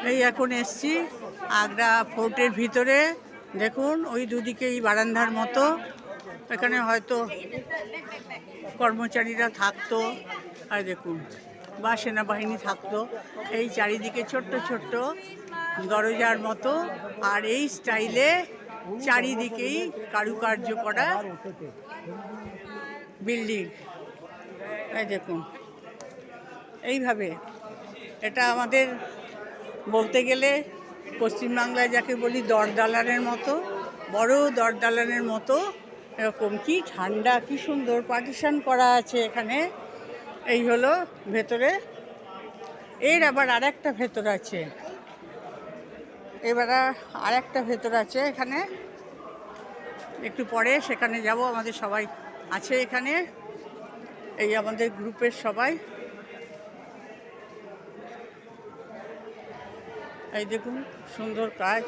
এই এখন এসছি আগ্রা ফোর্টের ভিতরে। দেখুন ওই দুদিকেই বারান্দার মতো, এখানে হয়তো কর্মচারীরা থাকতো, আর দেখুন বা সেনাবাহিনী থাকতো। এই চারিদিকে ছোট্ট ছোট্ট দরজার মতো, আর এই স্টাইলে চারিদিকেই কারুকার্য করা বিল্ডিং। এই দেখুন এইভাবে, এটা আমাদের বলতে গেলে পশ্চিমবাংলায় যাকে বলি দরদালানের মতো, বড় দরদালানের মতো এরকম। কি ঠান্ডা, কি সুন্দর পার্টিশন করা আছে এখানে। এই হলো ভেতরে। এর আবার আরেকটা ভেতর আছে, এবার আরেকটা ভেতর আছে এখানে, একটু পরে সেখানে যাব। আমাদের সবাই আছে এখানে, এই আমাদের গ্রুপের সবাই। এই দেখুন সুন্দর কাজ।